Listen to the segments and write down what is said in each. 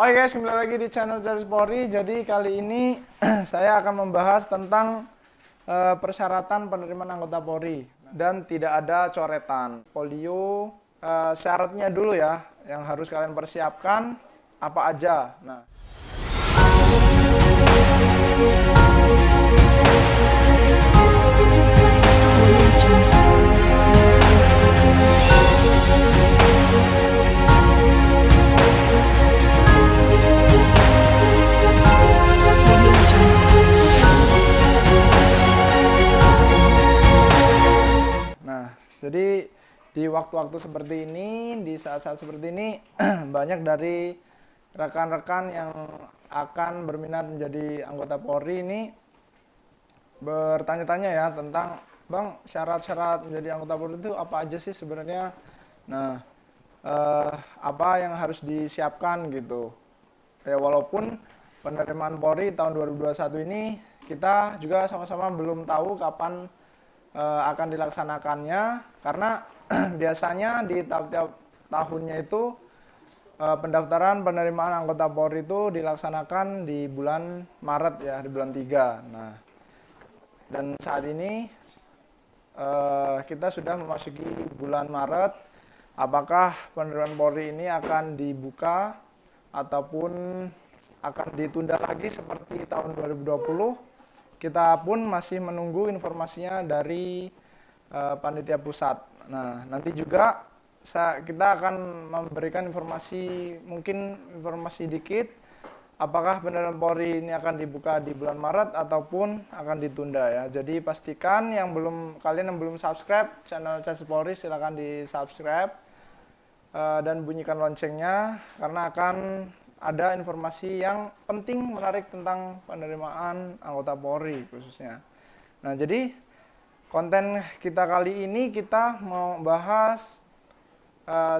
Oke guys, kembali lagi di channel Charles Polri. Jadi kali ini saya akan membahas tentang persyaratan penerimaan anggota Polri dan tidak ada coretan. Polio syaratnya dulu ya, yang harus kalian persiapkan apa aja. Nah, jadi di waktu-waktu seperti ini, di saat-saat seperti ini, banyak dari rekan-rekan yang akan berminat menjadi anggota Polri ini bertanya-tanya ya tentang, Bang, syarat-syarat menjadi anggota Polri itu apa aja sih sebenarnya? Nah, apa yang harus disiapkan gitu. Ya, walaupun penerimaan Polri tahun 2021 ini kita juga sama-sama belum tahu kapan akan dilaksanakannya, karena biasanya di tiap-tiap tahunnya itu pendaftaran penerimaan anggota Polri itu dilaksanakan di bulan Maret ya, di bulan 3. Nah, dan saat ini kita sudah memasuki bulan Maret. Apakah penerimaan Polri ini akan dibuka ataupun akan ditunda lagi seperti tahun 2020? Kita pun masih menunggu informasinya dari panitia pusat. Nah, nanti juga kita akan memberikan informasi, mungkin informasi dikit, apakah penerimaan Polri ini akan dibuka di bulan Maret ataupun akan ditunda ya. Jadi pastikan kalian yang belum subscribe channel Charles Polri, silahkan di subscribe dan bunyikan loncengnya, karena akan ada informasi yang penting menarik tentang penerimaan anggota Polri khususnya. Nah, jadi konten kita kali ini kita mau bahas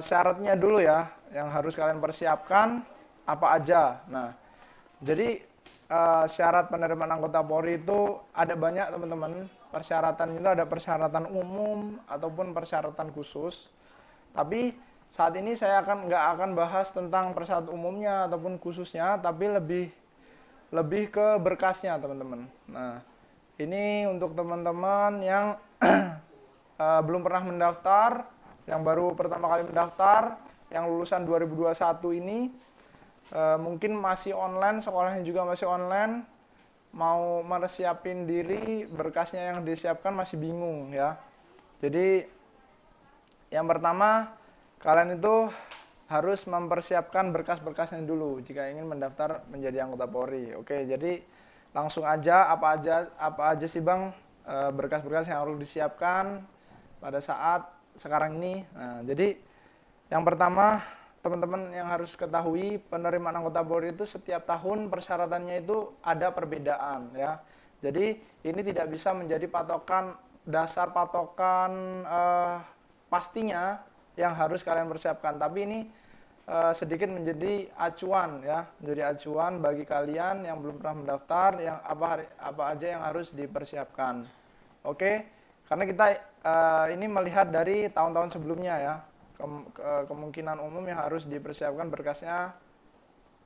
syaratnya dulu ya, yang harus kalian persiapkan apa aja. Nah, jadi syarat penerimaan anggota Polri itu ada banyak teman-teman. Persyaratan itu ada persyaratan umum ataupun persyaratan khusus. Tapi saat ini saya nggak akan bahas tentang persyaratan umumnya ataupun khususnya, tapi lebih ke berkasnya teman-teman. Nah, ini untuk teman-teman yang belum pernah mendaftar, yang baru pertama kali mendaftar, yang lulusan 2021 ini, mungkin masih online, sekolahnya juga masih online, mau meresiapin diri, berkasnya yang disiapkan masih bingung ya. Jadi yang pertama, kalian itu harus mempersiapkan berkas-berkasnya dulu jika ingin mendaftar menjadi anggota Polri. Oke, jadi langsung aja, apa aja sih Bang berkas-berkas yang harus disiapkan pada saat sekarang ini. Nah, jadi yang pertama, teman-teman yang harus ketahui, penerimaan anggota Polri itu setiap tahun persyaratannya itu ada perbedaan ya. Jadi ini tidak bisa menjadi dasar patokan pastinya yang harus kalian persiapkan, tapi ini sedikit menjadi acuan ya, menjadi acuan bagi kalian yang belum pernah mendaftar, yang apa aja yang harus dipersiapkan. Oke, karena kita ini melihat dari tahun-tahun sebelumnya ya, kemungkinan umum yang harus dipersiapkan berkasnya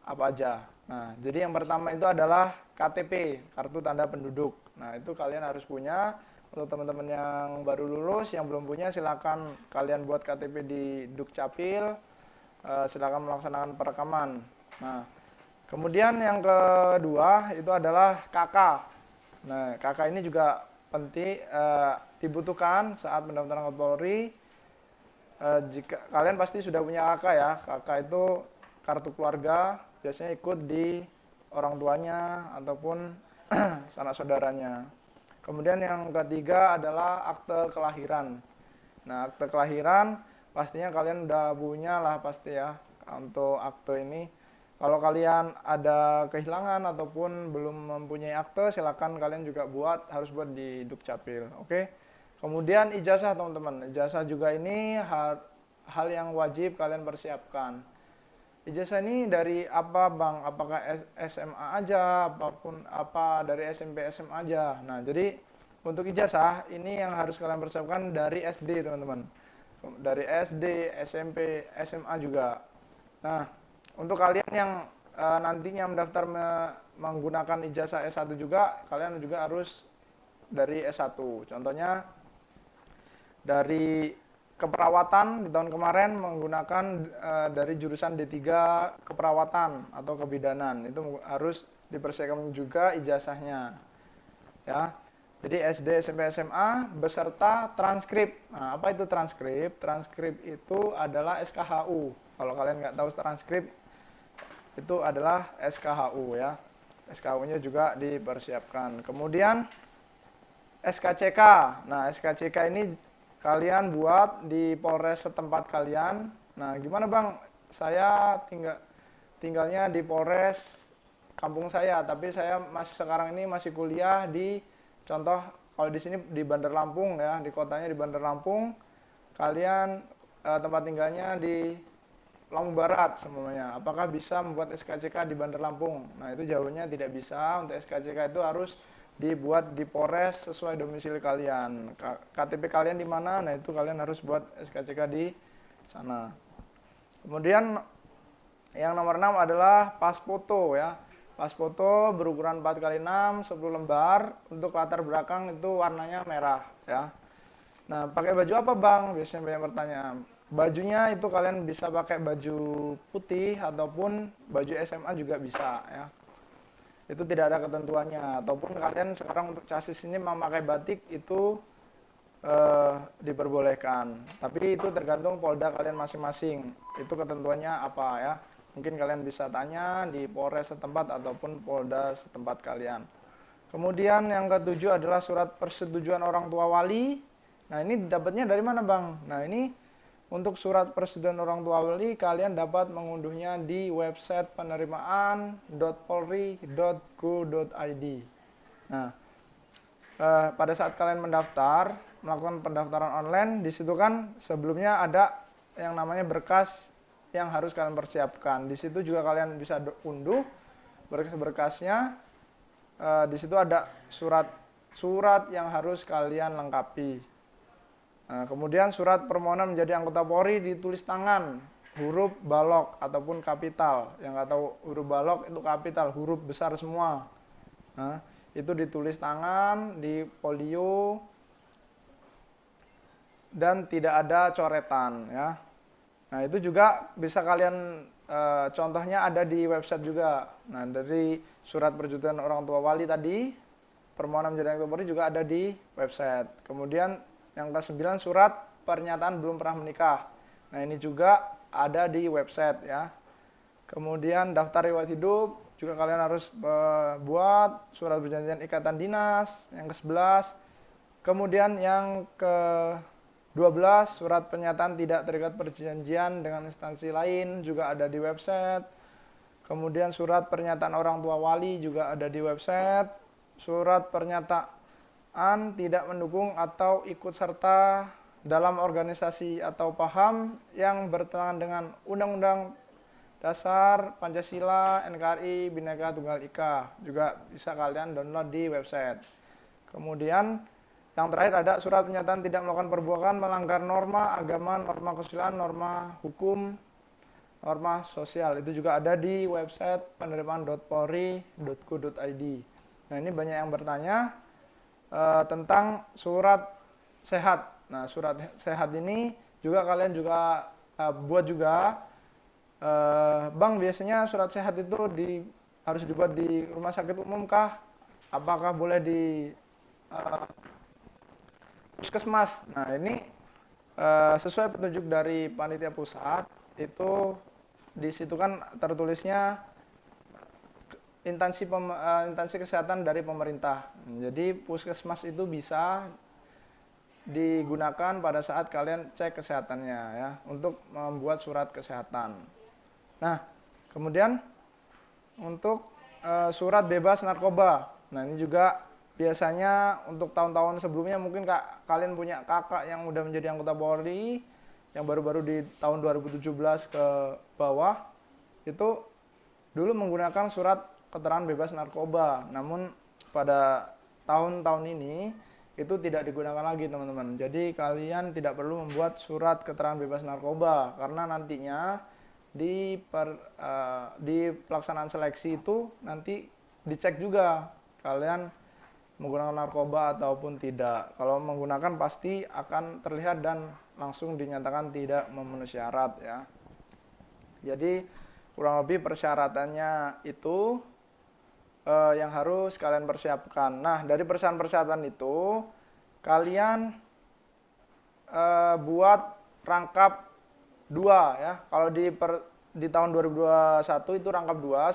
apa aja. Nah, jadi yang pertama itu adalah KTP, kartu tanda penduduk. Nah, itu kalian harus punya. Untuk teman-teman yang baru lulus, yang belum punya, silakan kalian buat KTP di Dukcapil, silakan melaksanakan perekaman. Nah, kemudian yang kedua itu adalah KK. Nah, KK ini juga penting, dibutuhkan saat pendaftaran anggota Polri. Jika kalian pasti sudah punya KK ya, KK itu kartu keluarga, biasanya ikut di orang tuanya ataupun sanak saudaranya. Kemudian yang ketiga adalah akte kelahiran. Nah, akte kelahiran pastinya kalian udah punya lah pasti ya untuk akte ini. Kalau kalian ada kehilangan ataupun belum mempunyai akte, silakan kalian juga harus buat di Dukcapil. Oke. Kemudian ijazah teman-teman. Ijazah juga ini hal yang wajib kalian persiapkan. Ijazah ini dari apa Bang? Apakah SMA aja, apapun apa dari SMP SMA aja. Nah, jadi untuk ijazah ini yang harus kalian persiapkan dari SD teman-teman. Dari SD, SMP, SMA juga. Nah, untuk kalian yang nantinya mendaftar menggunakan ijazah S1 juga, kalian juga harus dari S1. Contohnya dari keperawatan di tahun kemarin menggunakan dari jurusan D3 keperawatan atau kebidanan. Itu harus dipersiapkan juga ijazahnya. Ya. Jadi SD, SMP, SMA beserta transkrip. Nah, apa itu transkrip? Transkrip itu adalah SKHU. Kalau kalian nggak tahu transkrip, itu adalah SKHU ya. SKHU-nya juga dipersiapkan. Kemudian SKCK. Nah, SKCK ini kalian buat di Polres setempat kalian. Nah, gimana Bang? Saya tinggalnya di Polres kampung saya, tapi saya sekarang ini masih kuliah di contoh kalau di sini di Bandar Lampung ya, di kotanya di Bandar Lampung. Kalian tempat tinggalnya di Lampung Barat semuanya. Apakah bisa membuat SKCK di Bandar Lampung? Nah, itu jawabannya tidak bisa. Untuk SKCK itu harus dibuat di Polres sesuai domisili kalian. KTP kalian di mana? Nah, itu kalian harus buat SKCK di sana. Kemudian yang nomor 6 adalah pas foto ya. Pas foto berukuran 4x6, 10 lembar. Untuk latar belakang itu warnanya merah ya. Nah, pakai baju apa Bang? Biasanya banyak pertanyaan. Bajunya itu kalian bisa pakai baju putih ataupun baju SMA juga bisa ya. Itu tidak ada ketentuannya. Ataupun kalian sekarang untuk chassis ini memakai batik itu diperbolehkan. Tapi itu tergantung Polda kalian masing-masing. Itu ketentuannya apa ya. Mungkin kalian bisa tanya di Polres setempat ataupun Polda setempat kalian. Kemudian yang ketujuh adalah surat persetujuan orang tua wali. Nah, ini dapatnya dari mana Bang? Nah, ini untuk surat persetujuan orang tua wali kalian dapat mengunduhnya di website penerimaan.polri.go.id. Nah, pada saat kalian melakukan pendaftaran online, di situ kan sebelumnya ada yang namanya berkas yang harus kalian persiapkan. Di situ juga kalian bisa unduh berkas-berkasnya. Di situ ada surat yang harus kalian lengkapi. Nah, kemudian surat permohonan menjadi anggota Polri ditulis tangan, huruf balok ataupun kapital. Yang nggak tahu huruf balok itu kapital, huruf besar semua. Nah, itu ditulis tangan di folio dan tidak ada coretan ya. Nah, itu juga bisa kalian contohnya ada di website juga. Nah, dari surat persetujuan orang tua wali tadi, permohonan menjadi anggota Polri juga ada di website. Kemudian yang ke-9 surat pernyataan belum pernah menikah. Nah, ini juga ada di website ya. Kemudian daftar riwayat hidup juga kalian harus buat, surat perjanjian ikatan dinas yang ke-11. Kemudian yang ke-12 surat pernyataan tidak terikat perjanjian dengan instansi lain juga ada di website. Kemudian surat pernyataan orang tua wali juga ada di website. Surat pernyataan tidak mendukung atau ikut serta dalam organisasi atau paham yang bertentangan dengan Undang-Undang Dasar Pancasila, NKRI, Bhinneka Tunggal Ika. Juga bisa kalian download di website. Kemudian yang terakhir ada surat pernyataan tidak melakukan perbuatan melanggar norma agama, norma kesusilaan, norma hukum, norma sosial. Itu juga ada di website penerimaan.polri.go.id. Nah, ini banyak yang bertanya tentang surat sehat. Nah, surat sehat ini juga kalian juga buat juga. Bang, biasanya surat sehat itu harus dibuat di rumah sakit umum kah? Apakah boleh di puskesmas? Nah, ini sesuai petunjuk dari panitia pusat, itu di situ kan tertulisnya instansi kesehatan dari pemerintah. Jadi puskesmas itu bisa digunakan pada saat kalian cek kesehatannya ya, untuk membuat surat kesehatan. Nah, kemudian untuk surat bebas narkoba. Nah, ini juga biasanya untuk tahun-tahun sebelumnya mungkin kalian punya kakak yang udah menjadi anggota Polri yang baru-baru di tahun 2017 ke bawah, itu dulu menggunakan surat keterangan bebas narkoba. Namun pada tahun-tahun ini itu tidak digunakan lagi teman-teman. Jadi kalian tidak perlu membuat surat keterangan bebas narkoba karena nantinya di pelaksanaan seleksi itu nanti dicek juga kalian menggunakan narkoba ataupun tidak. Kalau menggunakan pasti akan terlihat dan langsung dinyatakan tidak memenuhi syarat ya. Jadi kurang lebih persyaratannya itu yang harus kalian persiapkan. Nah, dari persyaratan itu kalian buat rangkap 2 ya. Kalau di tahun 2021 itu rangkap 2,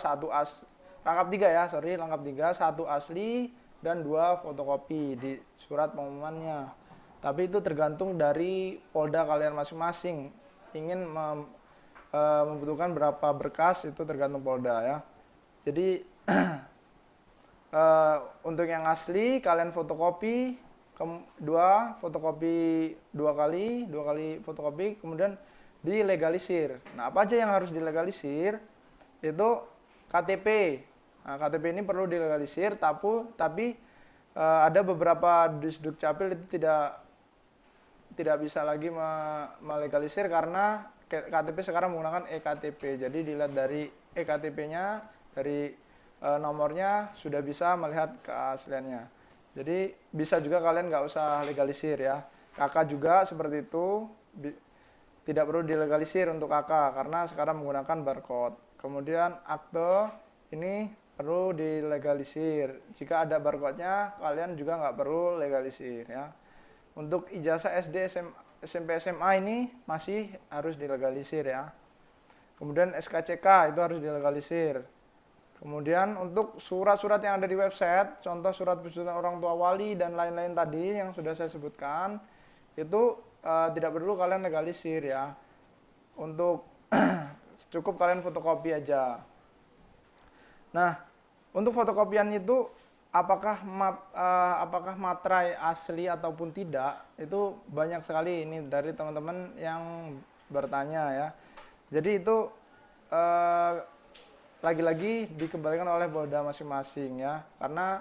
rangkap 3 ya, rangkap 3, 1 asli dan 2 fotokopi di surat pengumumannya. Tapi itu tergantung dari Polda kalian masing-masing. Ingin membutuhkan berapa berkas itu tergantung Polda ya. Jadi untuk yang asli kalian fotokopi 2 fotokopi 2 kali fotokopi, kemudian dilegalisir. Nah, apa aja yang harus dilegalisir? Itu KTP. Nah, KTP ini perlu dilegalisir, tapi ada beberapa Disduk Capil itu tidak bisa lagi melegalisir karena KTP sekarang menggunakan eKTP. Jadi dilihat dari eKTP-nya, dari nomornya sudah bisa melihat keasliannya. Jadi bisa juga kalian nggak usah legalisir ya. KK juga seperti itu, tidak perlu dilegalisir untuk KK karena sekarang menggunakan barcode. Kemudian akte ini perlu dilegalisir. Jika ada barcode-nya, kalian juga nggak perlu legalisir ya. Untuk ijazah SD, SMP, SMA ini masih harus dilegalisir ya. Kemudian SKCK itu harus dilegalisir. Kemudian untuk surat-surat yang ada di website, contoh surat persetujuan orang tua wali dan lain-lain tadi yang sudah saya sebutkan, itu tidak perlu kalian legalisir ya. Untuk cukup kalian fotokopi aja. Nah, untuk fotokopian itu apakah materai asli ataupun tidak, itu banyak sekali ini dari teman-teman yang bertanya ya. Jadi itu lagi-lagi dikembalikan oleh Polda masing-masing ya. Karena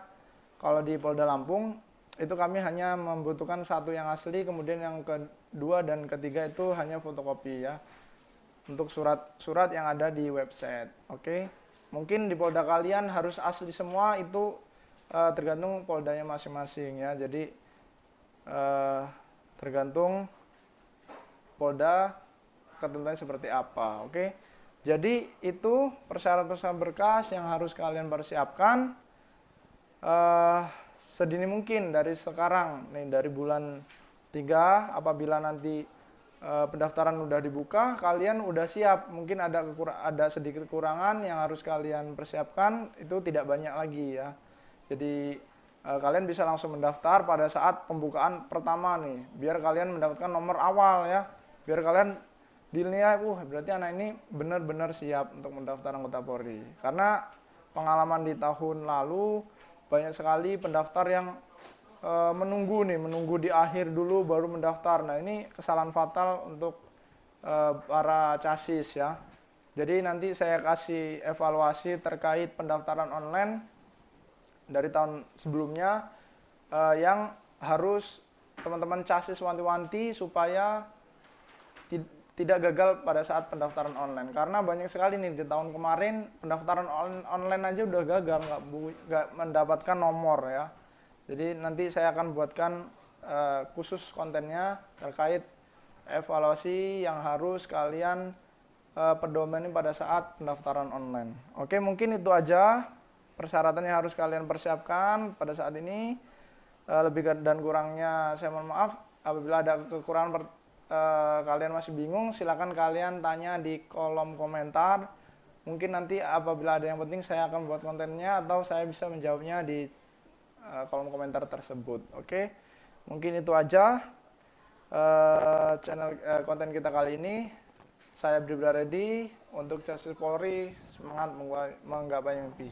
kalau di Polda Lampung itu kami hanya membutuhkan 1 yang asli, kemudian yang kedua dan ketiga itu hanya fotokopi ya. Untuk surat-surat yang ada di website. Oke. Mungkin di Polda kalian harus asli semua, itu tergantung Poldanya masing-masing ya. Jadi tergantung Polda ketentuannya seperti apa. Oke. Jadi itu persyaratan berkas yang harus kalian persiapkan sedini mungkin dari sekarang nih, dari bulan 3 apabila nanti pendaftaran udah dibuka, kalian udah siap. Mungkin ada sedikit kekurangan yang harus kalian persiapkan, itu tidak banyak lagi ya. Jadi kalian bisa langsung mendaftar pada saat pembukaan pertama nih, biar kalian mendapatkan nomor awal ya, biar kalian dinilai, berarti anak ini benar-benar siap untuk mendaftar anggota Polri. Karena pengalaman di tahun lalu banyak sekali pendaftar yang menunggu di akhir dulu baru mendaftar. Nah, ini kesalahan fatal untuk para casis ya. Jadi nanti saya kasih evaluasi terkait pendaftaran online dari tahun sebelumnya yang harus teman-teman casis wanti-wanti supaya tidak gagal pada saat pendaftaran online. Karena banyak sekali nih di tahun kemarin pendaftaran online aja udah gagal, nggak mendapatkan nomor ya. Jadi nanti saya akan buatkan khusus kontennya terkait evaluasi yang harus kalian pedomani pada saat pendaftaran online. Oke, mungkin itu aja persyaratan yang harus kalian persiapkan pada saat ini. Lebih dan kurangnya saya mohon maaf. Apabila ada kekurangan kalian masih bingung, silakan kalian tanya di kolom komentar. Mungkin nanti apabila ada yang penting saya akan buat kontennya atau saya bisa menjawabnya di kolom komentar tersebut. Oke, mungkin itu aja konten kita kali ini. Saya Bribda Reddy untuk Casis Polri, semangat menggapai mimpi.